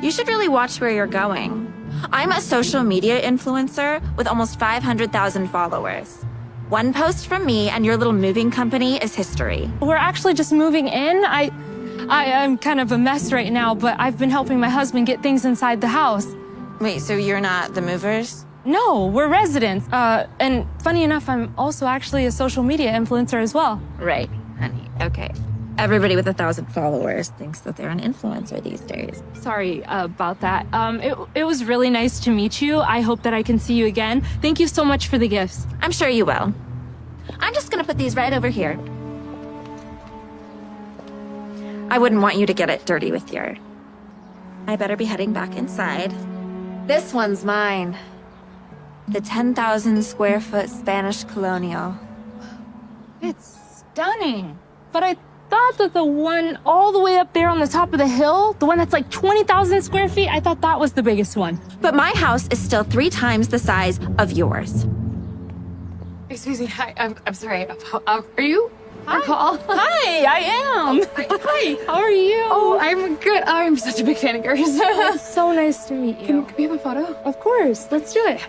You should really watch where you're going. I'm a social media influencer with almost 500,000 followers. One post from me and your little moving company is history. We're actually just moving in. I'm kind of a mess right now, but I've been helping my husband get things inside the house. Wait, so you're not the movers? No, we're residents. And funny enough, I'm also actually a social media influencer as well. Right, honey. Okay. Everybody with 1,000 followers thinks that they're an influencer these days. Sorry about that. It was really nice to meet you. I hope that I can see you again. Thank you so much for the gifts. I'm sure you will. I'm just gonna put these right over here. I wouldn't want you to get it dirty with your... I better be heading back inside. This one's mine. The 10,000 square foot Spanish colonial. It's stunning. But I thought that the one all the way up there on the top of the hill, the one that's like 20,000 square feet, I thought that was the biggest one. But my house is still 3 times the size of yours. Excuse me, hi, I'm sorry. Are you? Hi. Paul. Hi, I am. Hi. How are you? Oh, I'm good. I'm such a big fan of yours. It's so nice to meet you. Can we have a photo? Of course, let's do it.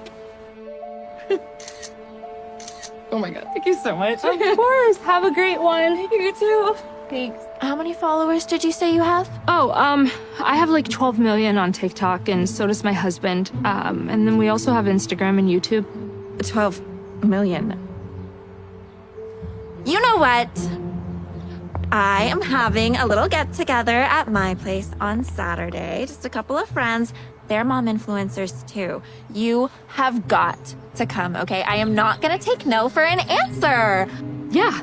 Oh my god, thank you so much. Of course, have a great one. You too. Thanks. How many followers did you say you have? Oh, I have like 12 million on TikTok, and so does my husband. And then we also have Instagram and YouTube. 12 million. You know what? I am having a little get-together at my place on Saturday. Just a couple of friends. They're mom influencers too. You have got to come, okay? I am not gonna take no for an answer. Yeah,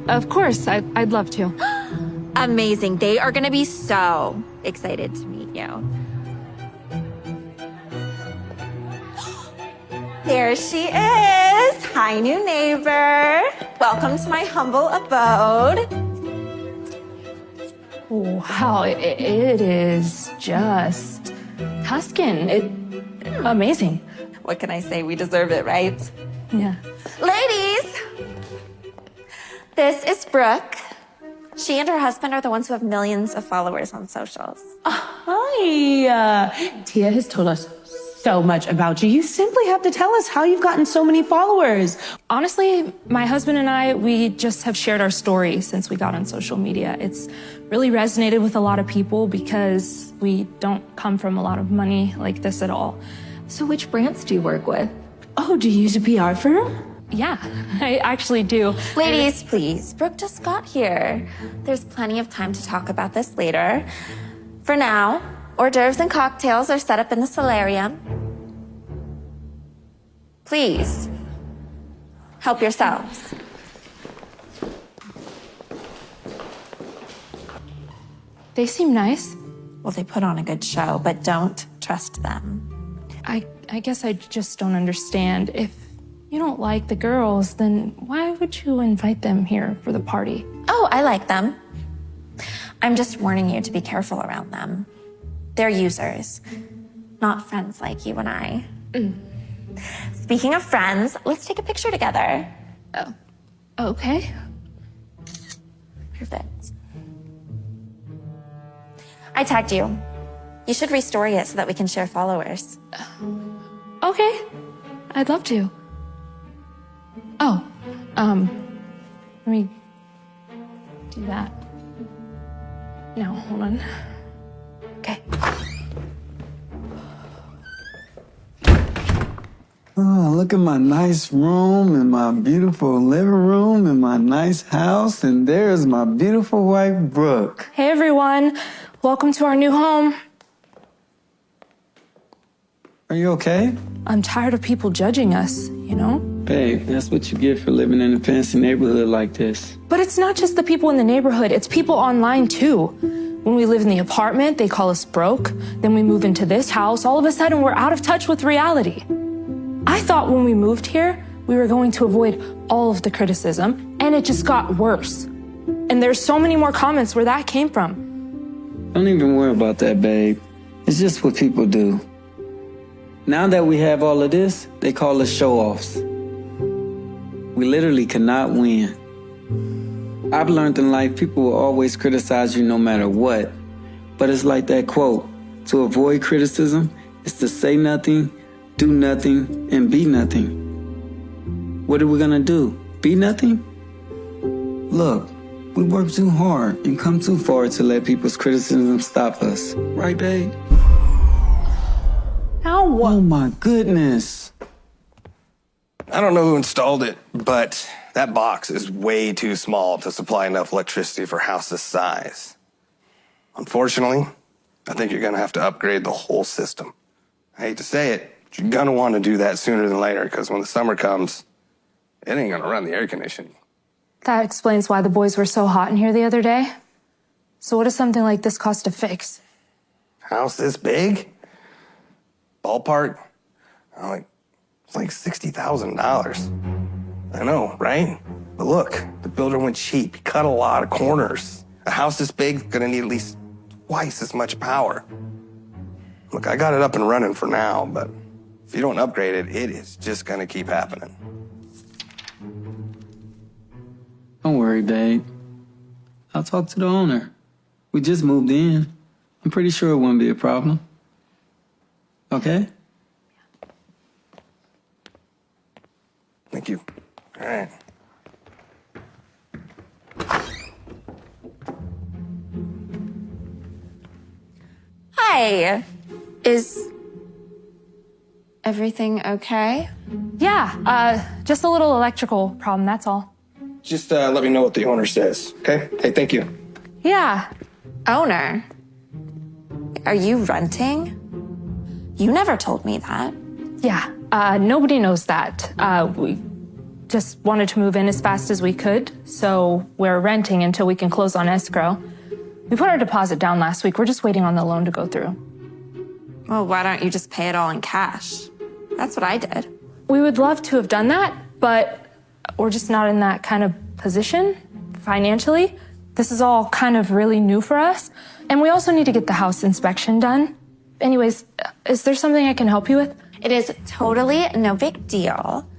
of course, I'd love to. Amazing. They are gonna be so excited to meet you. There she is. Hi, new neighbor. Welcome to my humble abode. Wow, it is just Tuscan. Amazing. What can I say? We deserve it, right? Yeah. Ladies, this is Brooke. She and her husband are the ones who have millions of followers on socials. Hi. Tia has told us so much about you. You simply have to tell us how you've gotten so many followers. Honestly, my husband and I, we just have shared our story since we got on social media. It's really resonated with a lot of people because we don't come from a lot of money like this at all. So which brands do you work with? Oh, do you use a PR firm? Yeah, I actually do. Ladies, please. Brooke just got here. There's plenty of time to talk about this later. For now, hors d'oeuvres and cocktails are set up in the solarium. Please, help yourselves. They seem nice. Well, they put on a good show, but don't trust them. I guess I just don't understand. If you don't like the girls, then why would you invite them here for the party? Oh, I like them. I'm just warning you to be careful around them. They're users, not friends like you and I. Speaking of friends, let's take a picture together. Oh, okay. Perfect. I tagged you. You should restory it so that we can share followers. Okay, I'd love to. Oh, let me do that. No, hold on. Okay. Oh, look at my nice room and my beautiful living room and my nice house. And there's my beautiful wife, Brooke. Hey everyone, welcome to our new home. Are you okay? I'm tired of people judging us, you know? Babe, that's what you get for living in a fancy neighborhood like this. But it's not just the people in the neighborhood, it's people online too. When we live in the apartment, they call us broke. Then we move into this house, all of a sudden we're out of touch with reality. I thought when we moved here, we were going to avoid all of the criticism, and it just got worse. And there's so many more comments where that came from. Don't even worry about that, babe. It's just what people do. Now that we have all of this, they call us show-offs. We literally cannot win. I've learned in life people will always criticize you no matter what. But it's like that quote, to avoid criticism is to say nothing, do nothing, and be nothing. What are we gonna do? Be nothing? Look, we work too hard and come too far to let people's criticism stop us. Right, babe? Now what? Oh my goodness. I don't know who installed it, but that box is way too small to supply enough electricity for a house this size. Unfortunately, I think you're gonna have to upgrade the whole system. I hate to say it, but you're gonna want to do that sooner than later, because when the summer comes, it ain't gonna run the air conditioning. That explains why the boys were so hot in here the other day. So what does something like this cost to fix? House this big? Ballpark? It's like $60,000. I know, right? But look, the builder went cheap. He cut a lot of corners. A house this big is gonna need at least twice as much power. Look, I got it up and running for now, but if you don't upgrade it, it is just gonna keep happening. Don't worry, babe. I'll talk to the owner. We just moved in. I'm pretty sure it wouldn't be a problem. Okay? Thank you. All right. Hi. Is everything okay? Yeah, just a little electrical problem, that's all. Just let me know what the owner says, okay? Hey, thank you. Yeah. Owner? Are you renting? You never told me that. Yeah, nobody knows that. We just wanted to move in as fast as we could, so we're renting until we can close on escrow. We put our deposit down last week. We're just waiting on the loan to go through. Well, why don't you just pay it all in cash? That's what I did. We would love to have done that, but we're just not in that kind of position financially. This is all kind of really new for us, and we also need to get the house inspection done. Anyways, is there something I can help you with? It is totally no big deal.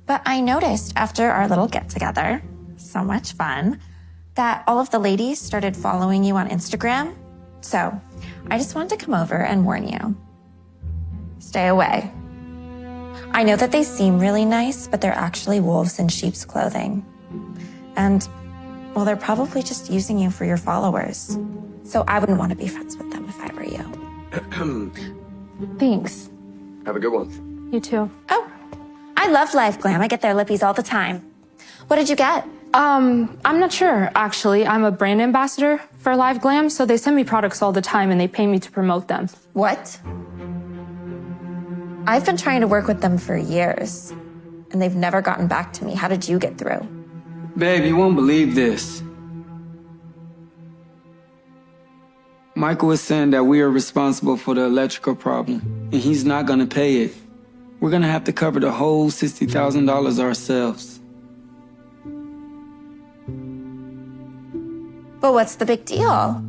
But I noticed after our little get-together, so much fun, that all of the ladies started following you on Instagram. So I just wanted to come over and warn you. Stay away. I know that they seem really nice, but they're actually wolves in sheep's clothing. And, well, they're probably just using you for your followers. So I wouldn't want to be friends with them if I were you. Thanks. Have a good one. You too. Oh, I love Life Glam. I get their lippies all the time. What did you get? I'm not sure, actually. I'm a brand ambassador for Live Glam, so they send me products all the time and they pay me to promote them. What? I've been trying to work with them for years, and they've never gotten back to me. How did you get through? Babe, you won't believe this. Michael is saying that we are responsible for the electrical problem, and he's not gonna pay it. We're gonna have to cover the whole $60,000 ourselves. But what's the big deal?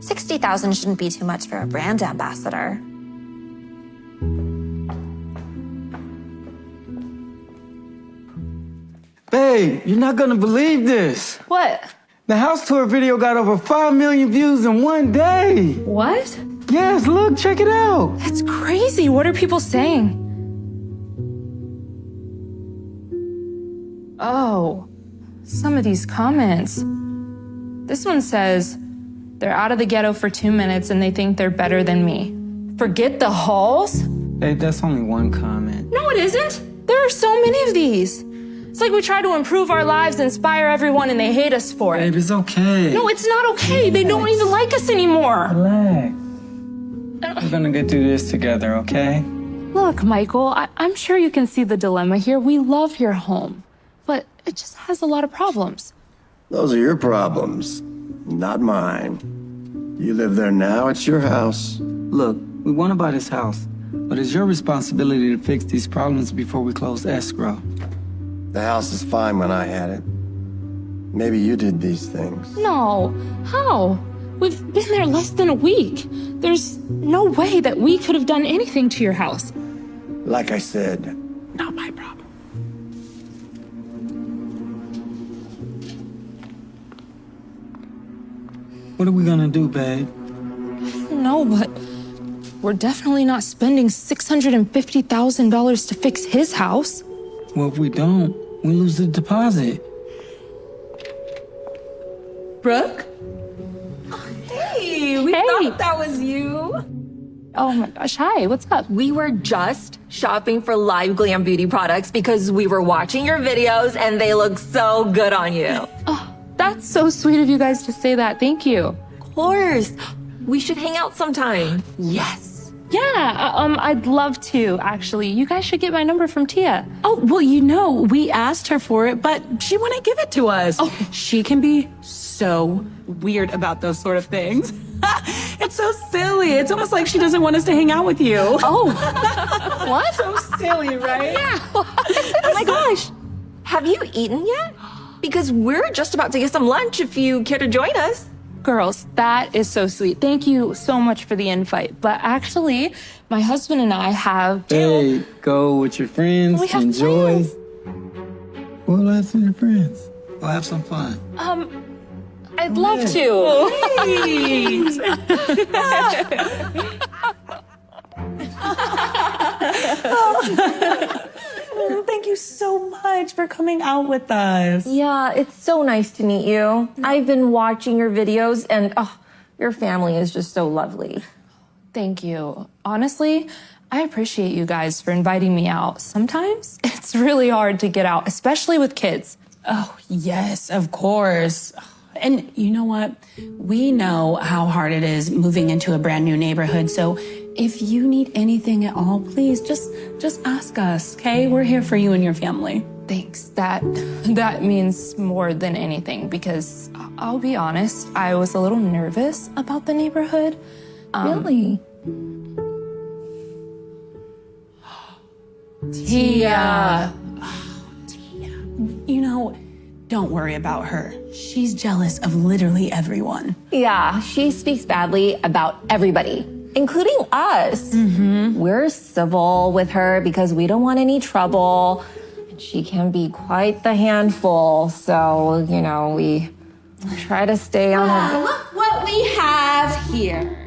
$60,000 shouldn't be too much for a brand ambassador. Babe, you're not gonna believe this. What? The house tour video got over 5 million views in one day. What? Yes, look, check it out. That's crazy. What are people saying? Oh, some of these comments. This one says, they're out of the ghetto for 2 minutes and they think they're better than me. Forget the halls? Babe, that's only one comment. No, it isn't. There are so many of these. It's like we try to improve our lives, inspire everyone, and they hate us for it. Babe, it's okay. No, it's not okay. They don't even like us anymore. Relax. We're gonna get through this together, okay? Look, Michael, I'm sure you can see the dilemma here. We love your home, but it just has a lot of problems. Those are your problems, not mine. You live there now, it's your house. Look, we want to buy this house, but it's your responsibility to fix these problems before we close escrow. The house is fine when I had it. Maybe you did these things. No, how? We've been there less than a week. There's no way that we could have done anything to your house. Like I said, not my problem. What are we gonna do, babe? No, but we're definitely not spending $650,000 to fix his house. Well, if we don't, we lose the deposit. Brooke? Hey, we thought that was you. Oh my gosh, hi, what's up? We were just shopping for live glam beauty products because we were watching your videos and they look so good on you. Oh, that's so sweet of you guys to say that. Thank you. Of course. We should hang out sometime. Yes. Yeah, I'd love to, actually. You guys should get my number from Tia. Oh, well, you know, we asked her for it, but she wouldn't give it to us. Oh, she can be so weird about those sort of things. It's so silly. It's almost like she doesn't want us to hang out with you. Oh, what? So silly, right? Yeah. Oh my gosh. Have you eaten yet? Because we're just about to get some lunch if you care to join us. Girls, that is so sweet. Thank you so much for the invite. But actually, my husband and I have... Hey, go with your friends, We have enjoy. plans. Well, ask your friends. Go have some fun. I'd love to. Thank you so much for coming out with us. Yeah, it's so nice to meet you. I've been watching your videos and your family is just so lovely. Thank you. Honestly, I appreciate you guys for inviting me out. Sometimes it's really hard to get out, especially with kids. Oh, yes, of course. And you know what? We know how hard it is moving into a brand new neighborhood. So if you need anything at all, please just ask us, okay? We're here for you and your family. Thanks. That means more than anything because I'll be honest, I was a little nervous about the neighborhood. Really? Tia. You know, don't worry about her. She's jealous of literally everyone. Yeah, she speaks badly about everybody, including us. We're civil with her because we don't want any trouble. And she can be quite the handful. So, you know, we try to stay on her. Look what we have here.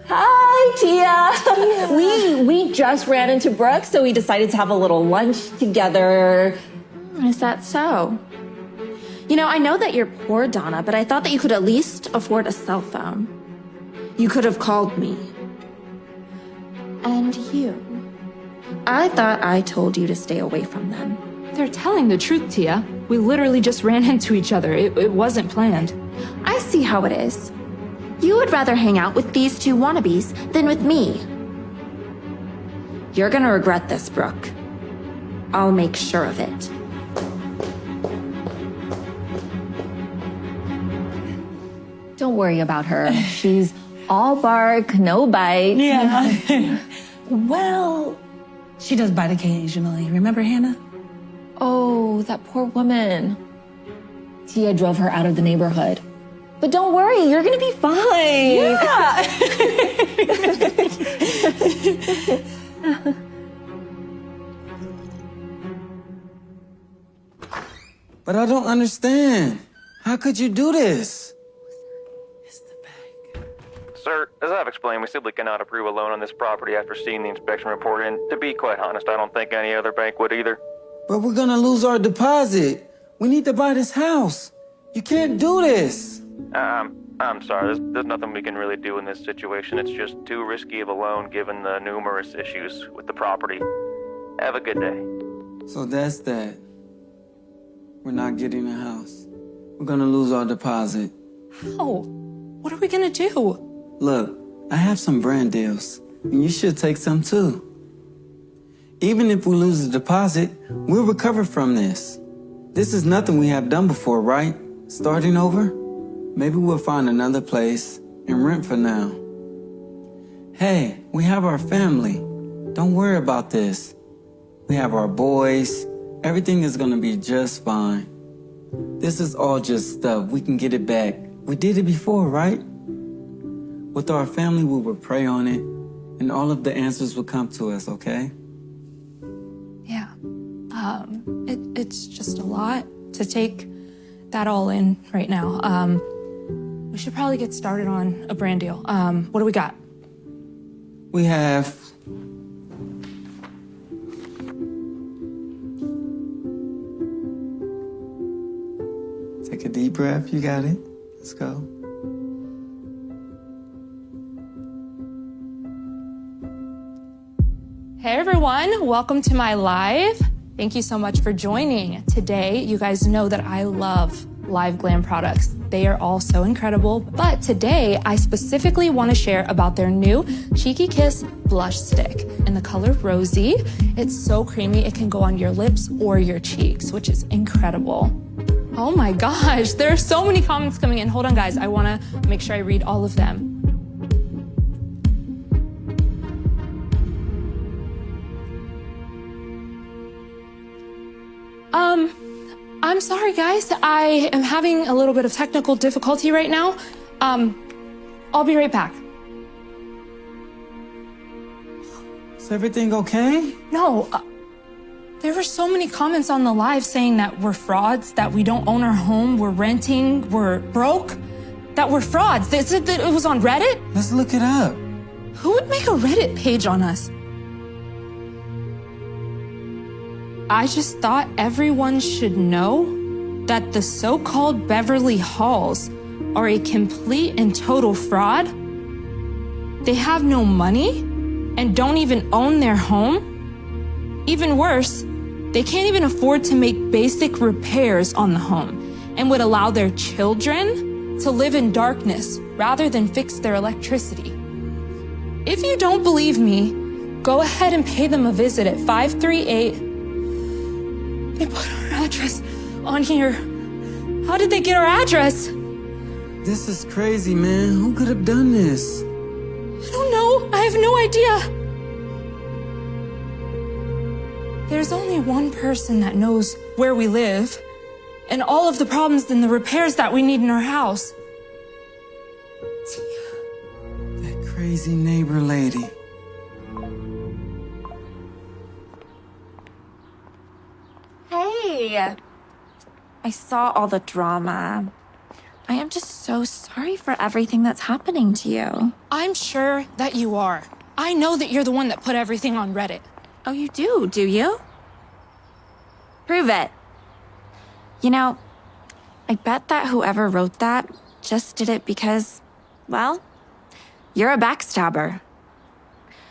Hi, Tia. We just ran into Brooke, so we decided to have a little lunch together. Is that so? You know, I know that you're poor, Donna, but I thought that you could at least afford a cell phone. You could have called me. And you. I thought I told you to stay away from them. They're telling the truth, Tia. We literally just ran into each other. It wasn't planned. I see how it is. You would rather hang out with these two wannabes than with me. You're gonna regret this, Brooke. I'll make sure of it. Don't worry about her. She's all bark, no bite. Yeah. Well, she does bite occasionally. Remember Hannah? Oh, that poor woman. Tia drove her out of the neighborhood. But don't worry, you're gonna be fine. Yeah. But I don't understand. How could you do this? Sir, as I've explained, we simply cannot approve a loan on this property after seeing the inspection report, and to be quite honest, I don't think any other bank would either. But we're gonna lose our deposit. We need to buy this house. You can't do this. I'm sorry, there's nothing we can really do in this situation. It's just too risky of a loan given the numerous issues with the property. Have a good day. So that's that. We're not getting a house. We're gonna lose our deposit. Oh, what are we gonna do? Look, I have some brand deals, and you should take some too. Even if we lose the deposit, we'll recover from this. This is nothing we have done before, right? Starting over? Maybe we'll find another place and rent for now. Hey, we have our family. Don't worry about this. We have our boys. Everything is gonna be just fine. This is all just stuff. We can get it back. We did it before, right? With our family, we will pray on it, and all of the answers will come to us, okay? Yeah. It's just a lot to take that all in right now. We should probably get started on a brand deal. What do we got? We have take a deep breath. You got it. Let's go. Hey everyone, welcome to my live. Thank you so much for joining. Today, you guys know that I love Live Glam products. They are all so incredible, but today I specifically want to share about their new Cheeky Kiss blush stick in the color Rosy. It's so creamy, it can go on your lips or your cheeks, which is incredible. Oh my gosh, there are so many comments coming in. Hold on guys, I want to make sure I read all of them. I'm sorry guys, I am having a little bit of technical difficulty right now. I'll be right back. Is everything okay? No, there were so many comments on the live saying that we're frauds, that we don't own our home, we're renting, we're broke, that we're frauds. They said that it was on Reddit? Let's look it up. Who would make a Reddit page on us? I just thought everyone should know that the so-called Beverly Halls are a complete and total fraud. They have no money and don't even own their home. Even worse, they can't even afford to make basic repairs on the home and would allow their children to live in darkness rather than fix their electricity. If you don't believe me, go ahead and pay them a visit at 538. They put our address on here. How did they get our address? This is crazy, man. Who could have done this? I don't know. I have no idea. There's only one person that knows where we live and all of the problems and the repairs that we need in our house. That crazy neighbor lady. Hey, I saw all the drama. I am just so sorry for everything that's happening to you. I'm sure that you are. I know that you're the one that put everything on Reddit. Oh, you do you? Prove it. You know, I bet that whoever wrote that just did it because, well, you're a backstabber.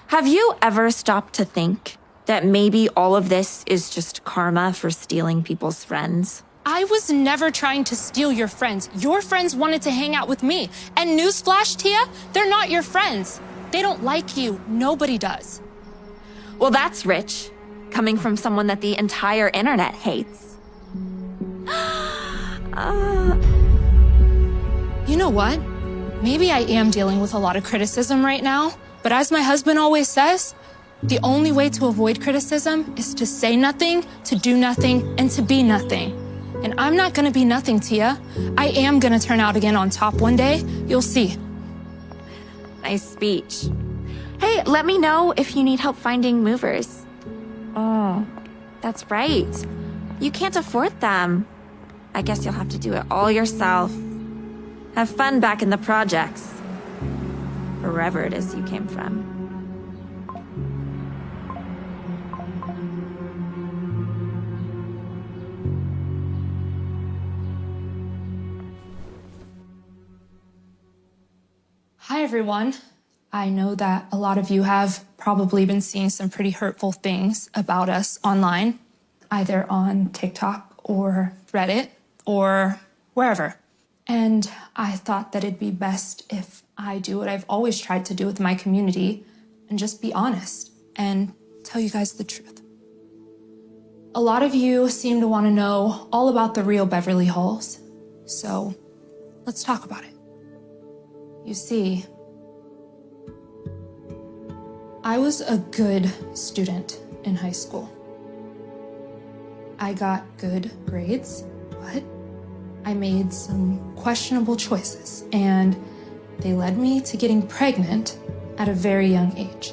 Have you ever stopped to think that maybe all of this is just karma for stealing people's friends? I was never trying to steal your friends. Your friends wanted to hang out with me. And newsflash, Tia, they're not your friends. They don't like you. Nobody does. Well, that's rich, coming from someone that the entire internet hates. You know what? Maybe I am dealing with a lot of criticism right now, but as my husband always says, the only way to avoid criticism is to say nothing, to do nothing, and to be nothing. And I'm not gonna be nothing, Tia. I am gonna turn out again on top one day. You'll see. Nice speech. Hey, let me know if you need help finding movers. Oh, that's right. You can't afford them. I guess you'll have to do it all yourself. Have fun back in the projects. Wherever it is you came from. Hi, everyone. I know that a lot of you have probably been seeing some pretty hurtful things about us online, either on TikTok or Reddit or wherever. And I thought that it'd be best if I do what I've always tried to do with my community and just be honest and tell you guys the truth. A lot of you seem to want to know all about the real Beverly Halls, so let's talk about it. You see, I was a good student in high school. I got good grades, but I made some questionable choices, and they led me to getting pregnant at a very young age.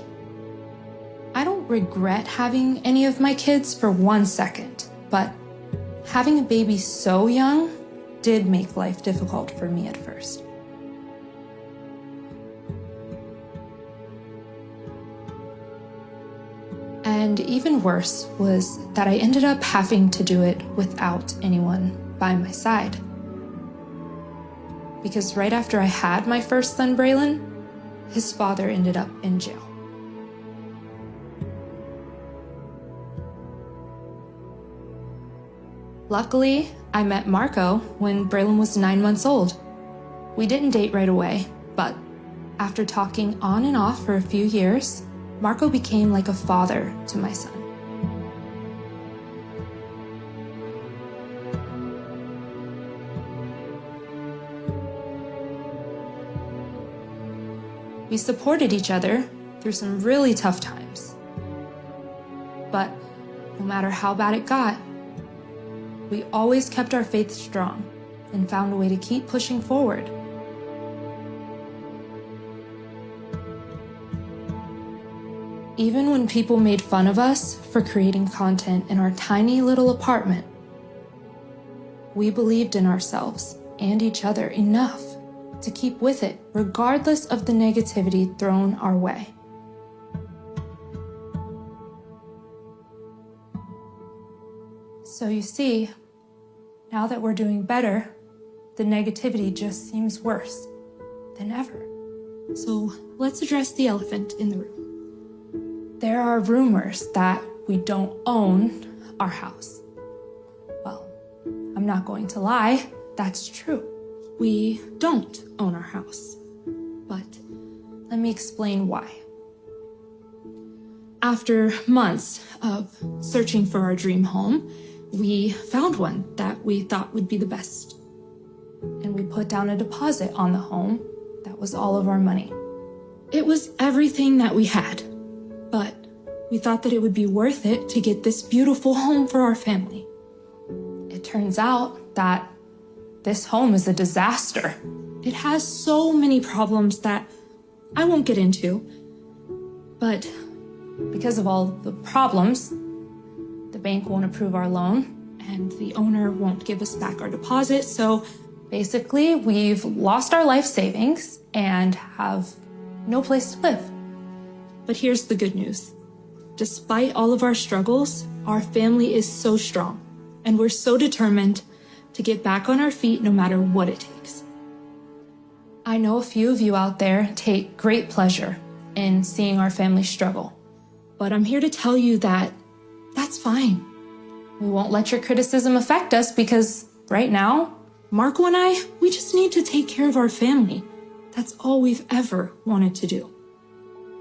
I don't regret having any of my kids for 1 second, but having a baby so young did make life difficult for me at first. And even worse was that I ended up having to do it without anyone by my side. Because right after I had my first son, Braylon, his father ended up in jail. Luckily, I met Marco when Braylon was 9 months old. We didn't date right away, but after talking on and off for a few years, Marco became like a father to my son. We supported each other through some really tough times. But no matter how bad it got, we always kept our faith strong and found a way to keep pushing forward. Even when people made fun of us for creating content in our tiny little apartment, we believed in ourselves and each other enough to keep with it, regardless of the negativity thrown our way. So you see, now that we're doing better, the negativity just seems worse than ever. So let's address the elephant in the room. There are rumors that we don't own our house. Well, I'm not going to lie, that's true. We don't own our house. But let me explain why. After months of searching for our dream home, we found one that we thought would be the best. And we put down a deposit on the home. That was all of our money. It was everything that we had, but we thought that it would be worth it to get this beautiful home for our family. It turns out that this home is a disaster. It has so many problems that I won't get into, but because of all the problems, the bank won't approve our loan and the owner won't give us back our deposit. So basically, we've lost our life savings and have no place to live. But here's the good news. Despite all of our struggles, our family is so strong and we're so determined to get back on our feet no matter what it takes. I know a few of you out there take great pleasure in seeing our family struggle, but I'm here to tell you that that's fine. We won't let your criticism affect us because right now, Marco and I, we just need to take care of our family. That's all we've ever wanted to do.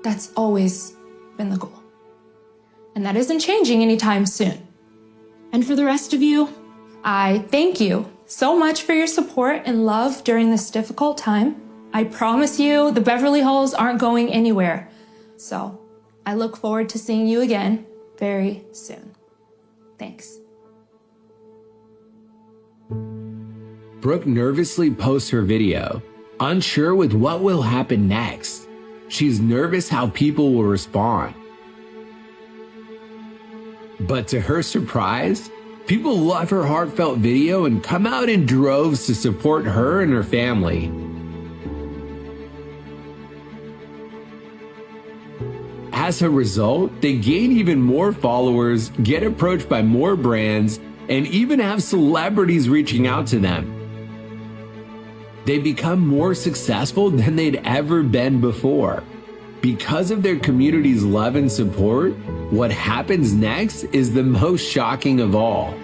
That's always been the goal. And that isn't changing anytime soon. And for the rest of you, I thank you so much for your support and love during this difficult time. I promise you the Beverly Halls aren't going anywhere. So I look forward to seeing you again very soon. Thanks. Brooke nervously posts her video, unsure with what will happen next. She's nervous how people will respond. But to her surprise, people love her heartfelt video and come out in droves to support her and her family. As a result, they gain even more followers, get approached by more brands, and even have celebrities reaching out to them. They become more successful than they'd ever been before. Because of their community's love and support, what happens next is the most shocking of all.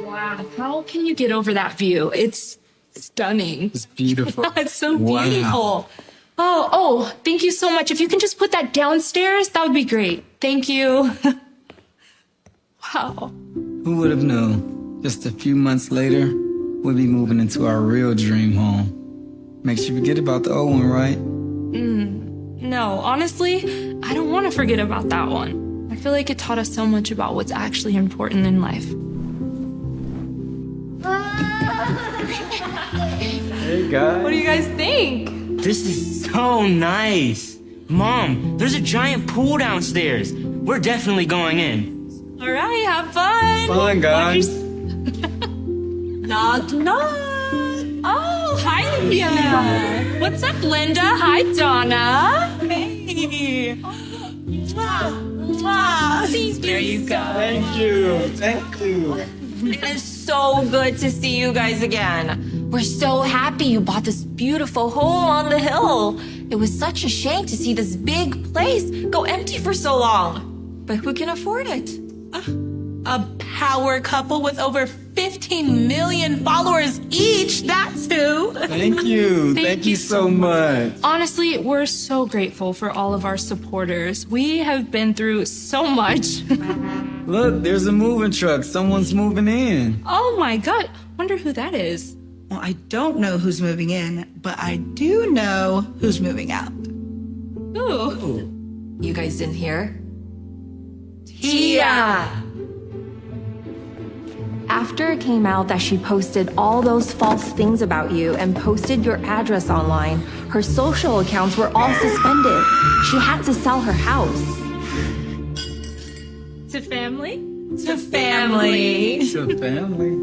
Wow, how can you get over that view? It's stunning. It's beautiful. It's so beautiful. Oh, thank you so much. If you can just put that downstairs, that would be great. Thank you. Wow. Who would have known? Just a few months later, we'll be moving into our real dream home. Makes you forget about the old one, right? No, honestly, I don't want to forget about that one. I feel like it taught us so much about what's actually important in life. Hey, guys. What do you guys think? This is so nice. Mom, there's a giant pool downstairs. We're definitely going in. All right, have fun. Fun, guys. Knock, knock. Oh, hi, Lydia. What's up, Linda? Hi, Donna. Hey. There you go. Thank you. Thank you. It is so good to see you guys again. We're so happy you bought this beautiful home on the hill. It was such a shame to see this big place go empty for so long. But who can afford it? A power couple with over 15 million followers each. That's who. Thank you. Thank you so much. Honestly, we're so grateful for all of our supporters. We have been through so much. Look, there's a moving truck. Someone's moving in. Oh my God. Wonder who that is. Well, I don't know who's moving in, but I do know who's moving out. Ooh. You guys didn't hear? Tia! After it came out that she posted all those false things about you and posted your address online, her social accounts were all suspended. She had to sell her house. To family? To family. It's a family.